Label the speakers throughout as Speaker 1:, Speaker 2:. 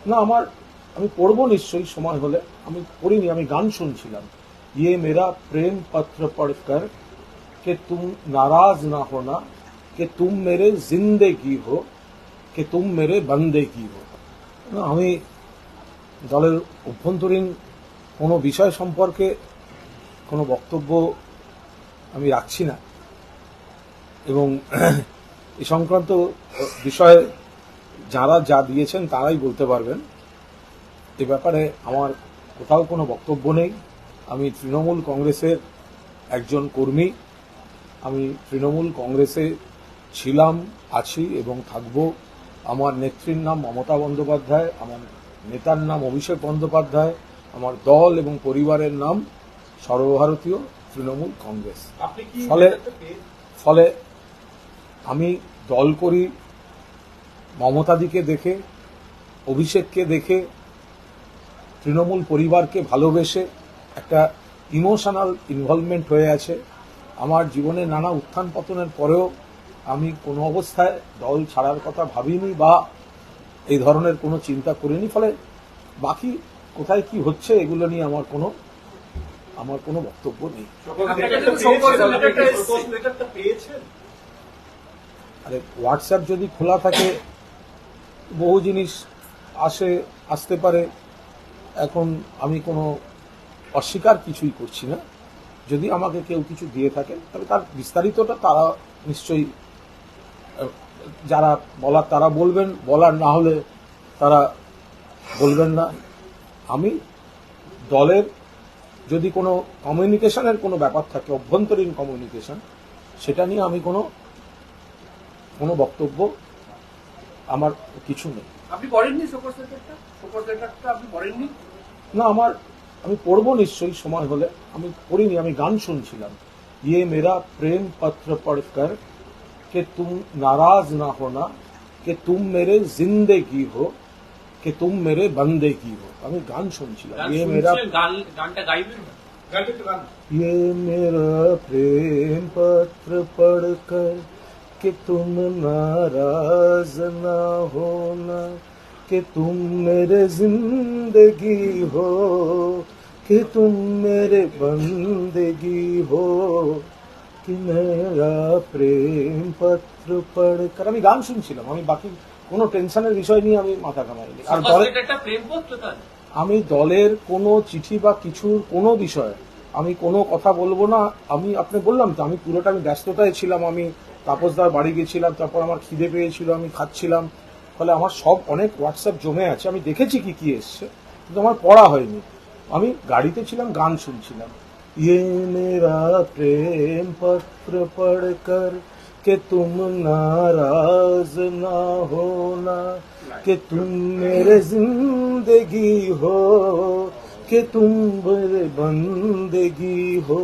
Speaker 1: না আমার আমি পড়বো নিশ্চয়ই সময় হলে। আমি পড়িনি, আমি গান শুনছিলাম। ये मेरा प्रेम पत्र पढ़कर कि तुम नाराज ना होना, कि तुम मेरे जिंदगी हो, कि तुम मेरे बंदेगी हो। না আমি দলের অভ্যন্তরীণ কোনো বিষয় সম্পর্কে কোনো বক্তব্য আমি রাখছি না, এবং এই সংক্রান্ত বিষয়ে যারা যা দিয়েছেন তারাই বলতে পারবেন। এ ব্যাপারে আমার কোথাও কোনো বক্তব্য নেই। আমি তৃণমূল কংগ্রেসের একজন কর্মী। আমি তৃণমূল কংগ্রেসে ছিলাম, আছি এবং থাকব। আমার নেত্রীর নাম মমতা বন্দ্যোপাধ্যায়, আমার নেতার নাম অভিষেক বন্দ্যোপাধ্যায়, আমার দল এবং পরিবারের নাম সর্বভারতীয় তৃণমূল কংগ্রেস। ফলে আমি দল করি মমতাদিকে দেখে, অভিষেককে দেখে, তৃণমূল পরিবারকে ভালোবেসে। একটা ইমোশনাল ইনভলভমেন্ট হয়ে আছে আমার জীবনে। নানা উত্থান পতনের পরেও আমি কোনো অবস্থায় দল ছাড়ার কথা ভাবিনি বা এই ধরনের কোনো চিন্তা করিনি। ফলে বাকি কোথায় কি হচ্ছে এগুলো নিয়ে আমার কোনো বক্তব্য নেই। আরে হোয়াটসঅ্যাপ যদি খোলা থাকে বহু জিনিস আসতে পারে। এখন আমি কোনো অস্বীকার কিছুই করছি না। যদি আমাকে কেউ কিছু দিয়ে থাকে তবে তার বিস্তারিতটা তারা নিশ্চয়ই, যারা বলার তারা বলবেন, বলার না হলে তারা বলবেন না। আমি দলের যদি কোনো কমিউনিকেশনের কোনো ব্যাপার থাকে, অভ্যন্তরীণ কমিউনিকেশন, সেটা নিয়ে আমি কোনো বক্তব্য আমার কিছু নেই।
Speaker 2: আপনি পড়েননি সুপার সেক্রেটারিটা আপনি পড়েননি?
Speaker 1: না আমি পড়বো নিশ্চয়ই সময় হলে। আমি পড়িনি, আমি গান শুনছিলাম। ये मेरा प्रेम पत्र पढ़कर कि तुम नाराज ना होना, कि तुम मेरे जिंदगी हो, कि तुम मेरे बंदेगी हो। আমি গান শুনছিলাম।
Speaker 2: গানটা গাইবেন না?
Speaker 1: ये मेरा प्रेम पत्र पढ़कर कि तुम नाराज ना होना, कि तुम मेरे जिंदगी हो, कि तुम मेरे बंदेगी हो, कि मेरा प्रेम पत्र पढ़कर। আমি গান শুনছিলাম। আমি বাকি কোনো টেনশনের বিষয় নিয়ে আমি মাথা ঘামাইনি। আর আমি দলের কোনো চিঠি বা কিছুর কোনো বিষয়ে আমি কোনো কথা বলবো না। আপনি বললাম তো, আমি পুরোটা আমি ব্যস্ততায় ছিলাম। আমি তাপসদার বাড়ি গেছিলাম, তারপর আমার খিদে পেয়েছিল, আমি খাচ্ছিলাম। ফলে আমার সব অনেক হোয়াটসঅ্যাপ জমে আছে। আমি দেখেছি কি এসছে, কিন্তু আমার পড়া হয়নি। আমি গাড়িতে ছিলাম, গান শুনছিলাম। ये मेरा प्रेम पत्र पढ़कर कि तुम नाराज ना होना, कि तुम मेरे जिंदगी हो, कि तुम मेरे बंदेगी हो।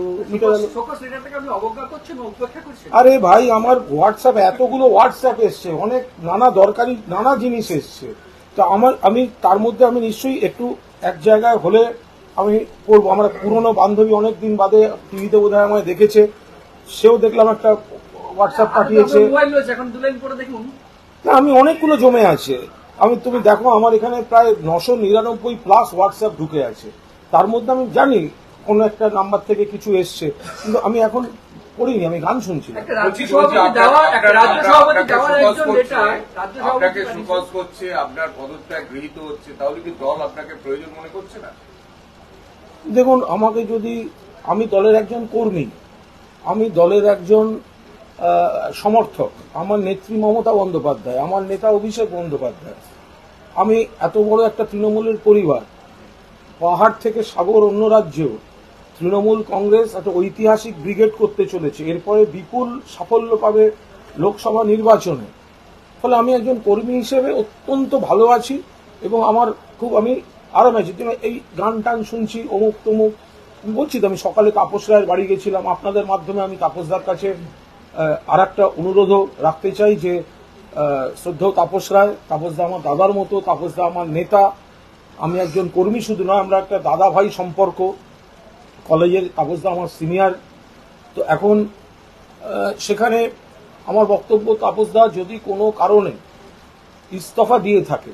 Speaker 1: আরে ভাই, আমার হোয়াটসঅ্যাপ এতগুলো হোয়াটসঅ্যাপ এসছে, অনেক নানা দরকারি নানা জিনিস এসছে। তো আমি তার মধ্যে আমি নিশ্চয়ই একটু এক জায়গায় হলে আমি করবো। আমার পুরনো বান্ধবী অনেকদিন বাদে টিভিতে বোধহয় আমায় দেখেছে, সেও দেখলাম একটা হোয়াটসঅ্যাপ পাঠিয়েছে। না, আমি অনেকগুলো জমে আছে। তুমি দেখো, আমার এখানে প্রায় 999+ হোয়াটসঅ্যাপ ঢুকে আছে। তার মধ্যে আমি জানি কোন একটা নাম্বার থেকে কিছু এসছে, কিন্তু আমি এখন পড়িনি, আমি গান শুনছিলাম।
Speaker 3: আপনাকে সুপাস করছে, আপনার পদত্যাগ গৃহীত হচ্ছে, তাহলে কি দল আপনাকে প্রয়োজন মনে করছে না?
Speaker 1: দেখুন, আমি দলের একজন কর্মী, আমি দলের একজন সমর্থক। আমার নেত্রী মমতা বন্দ্যোপাধ্যায়, আমার নেতা অভিষেক বন্দ্যোপাধ্যায়। আমি এত বড় একটা তৃণমূলের পরিবার, পাহাড় থেকে সাগর, অন্য রাজ্যেও তৃণমূল কংগ্রেস একটা ঐতিহাসিক ব্রিগেড করতে চলেছে। এরপরে বিপুল সাফল্য পাবে লোকসভা নির্বাচনে। ফলে আমি একজন কর্মী হিসেবে অত্যন্ত ভালো আছি এবং আমি আরাম আছি। এই গান টান শুনছি, অমুক তমুক বলছি তো। আমি সকালে তাপস রায়ের বাড়ি গেছিলাম। আপনাদের মাধ্যমে আমি তাপসদার কাছে আর একটা অনুরোধও রাখতে চাই যে শ্রদ্ধেয় তাপসদা আমার দাদার মতো, তাপসদা আমার নেতা। আমি একজন কর্মী শুধু নয়, আমরা একটা দাদা ভাই সম্পর্ক। কলেজের তাপসদা আমার সিনিয়র। তো এখন সেখানে আমার বক্তব্য, তাপসদা যদি কোনো কারণে ইস্তফা দিয়ে থাকে,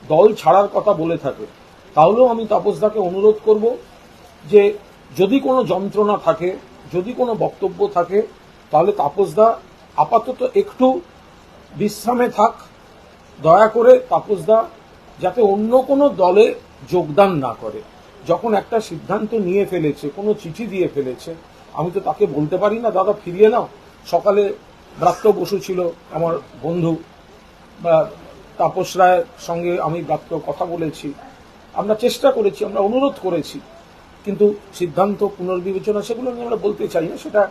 Speaker 1: দল ছাড়ার কথা বলে থাকে, তাহলেও আমি তাপসদাকে অনুরোধ করব যে যদি কোনো যন্ত্রণা থাকে, যদি কোনো বক্তব্য থাকে, তাহলে তাপসদা আপাতত একটু বিশ্রামে থাক। দয়া করে তাপসদা যাতে অন্য কোনো দলে যোগদান না করে। যখন একটা সিদ্ধান্ত নিয়ে ফেলেছে, কোনো চিঠি দিয়ে ফেলেছে, আমি তো তাকে বলতে পারি না দাদা ফিরিয়ে নাও। সকালে ব্রাত্য বসু ছিল আমার বন্ধু, তাপস রায়ের সঙ্গে আমি ব্রাত্য কথা বলেছি, আমরা চেষ্টা করেছি, আমরা অনুরোধ করেছি, কিন্তু সিদ্ধান্ত পুনর্বিবেচনা সেগুলো নিয়ে আমরা বলতে চাই না। সেটা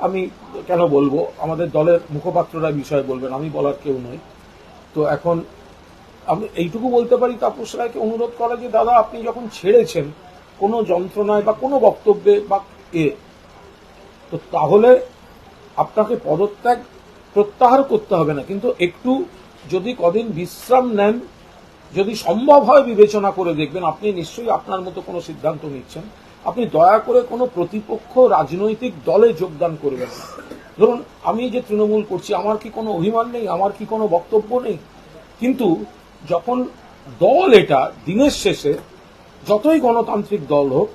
Speaker 1: আমি কেন বলবো, আমাদের দলের মুখপাত্ররা বিষয়ে বলবেন, আমি বলার কেউ নই। তো এখন আমি এইটুকু বলতে পারি তাপস রায়কে অনুরোধ করা যে দাদা আপনি যখন ছেড়েছেন কোনো যন্ত্রণায় বা কোনো বক্তব্যে বা তো তাহলে আপনাকে পদত্যাগ প্রত্যাহার করতে হবে না, কিন্তু একটু যদি কদিন বিশ্রাম নেন, যদি সম্ভব হয় বিবেচনা করে দেখবেন। আপনি নিশ্চয়ই আপনার মতো কোনো সিদ্ধান্ত নিচ্ছেন, আপনি দয়া করে কোনো প্রতিপক্ষ রাজনৈতিক দলে যোগদান করবেন না। ধরুন আমি যে তৃণমূল করছি, আমার কি কোনো অভিমান নেই, আমার কি কোনো বক্তব্য নেই, কিন্তু যখন দল এটা দিনের শেষে, যতই গণতান্ত্রিক দল হোক,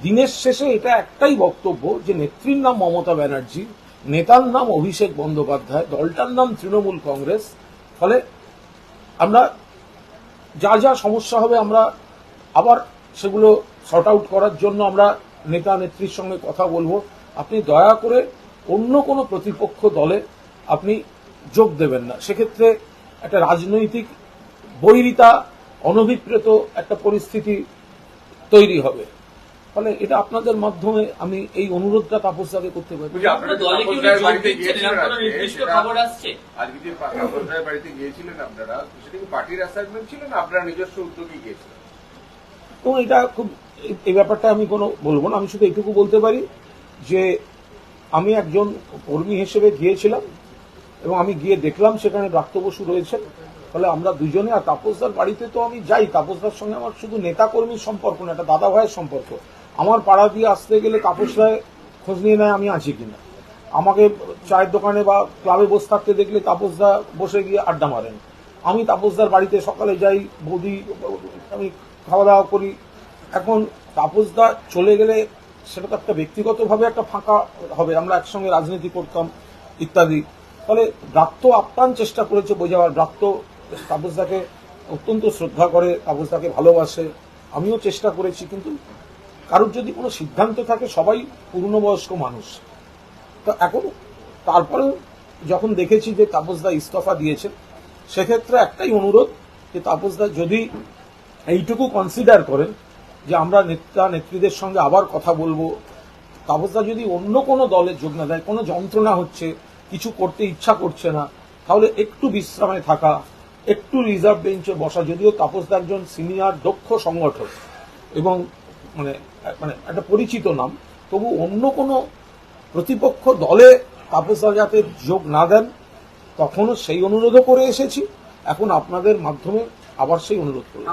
Speaker 1: দিনের শেষে এটা একটাই বক্তব্য যে নেত্রীর নাম মমতা ব্যানার্জি, নেতার নাম অভিষেক বন্দ্যোপাধ্যায়, দলটার নাম তৃণমূল কংগ্রেস। ফলে আমরা যা যা সমস্যা হবে আমরা আবার সেগুলো সর্ট আউট করার জন্য আমরা নেতা নেত্রীর সঙ্গে কথা বলবো। আপনি দয়া করে অন্য কোনো প্রতিপক্ষ দলে আপনি যোগ দেবেন না, সেক্ষেত্রে একটা রাজনৈতিক বৈরিতা, অনভিপ্রেত একটা পরিস্থিতি তৈরি হবে। ফলে এটা আপনাদের মাধ্যমে আমি এই অনুরোধটা তাপসদাকে করতে পারি। এবং এটা খুব, এই ব্যাপারটা আমি কোনো বলবো না, আমি শুধু এইটুকু বলতে পারি যে আমি একজন কর্মী হিসেবে গিয়েছিলাম এবং আমি গিয়ে দেখলাম সেখানে ব্রাত্য বসু রয়েছেন। ফলে আমরা দুজনে, আর তাপসদার বাড়িতে তো আমি যাই, তাপসদার সঙ্গে আমার শুধু নেতা কর্মীর সম্পর্ক না, একটা দাদা ভাইয়ের সম্পর্ক। আমার পাড়া দিয়ে আসতে গেলে তাপস রায় খোঁজ নিয়ে নেয় আমি আছি কিনা, আমাকে চায়ের দোকানে বা ক্লাবে বসে থাকতে দেখলে তাপসদা বসে গিয়ে আড্ডা মারেন। আমি তাপসদার বাড়িতে সকালে যাই, বৌদি আমি খাওয়া দাওয়া করি। এখন তাপসদা চলে গেলে সেটা তো একটা ব্যক্তিগতভাবে একটা ফাঁকা হবে, আমরা একসঙ্গে রাজনীতি করতাম ইত্যাদি। ফলে ব্রাত্য আপ্রাণ চেষ্টা করেছে বোঝাবার, ব্রাত্য তাপসদাকে অত্যন্ত শ্রদ্ধা করে, তাপসদাকে ভালোবাসে, আমিও চেষ্টা করেছি, কিন্তু কারোর যদি কোনো সিদ্ধান্ত থাকে, সবাই পূর্ণবয়স্ক মানুষ। তো এখন তারপরেও যখন দেখেছি যে তাপসদা ইস্তফা দিয়েছেন, সেক্ষেত্রে একটাই অনুরোধ যে তাপসদা যদি এইটুকু কনসিডার করেন যে আমরা নেতা নেত্রীদের সঙ্গে আবার কথা বলবো, তাপসদা যদি অন্য কোনো দলে যোগ না দেয়, কোনো যন্ত্রণা হচ্ছে, কিছু করতে ইচ্ছা করছে না, তাহলে একটু বিশ্রামে থাকা, একটু রিজার্ভ বেঞ্চে বসা। যদিও তাপসদা একজন সিনিয়র দক্ষ সংগঠক এবং মানে মানে একটা পরিচিত নাম, তবু অন্য কোনো প্রতিপক্ষ দলে তাপসদা যাতে যোগ না দেন, তখনও সেই অনুরোধও করে এসেছি, এখন আপনাদের মাধ্যমে আবার সেই অনুরোধ করলাম।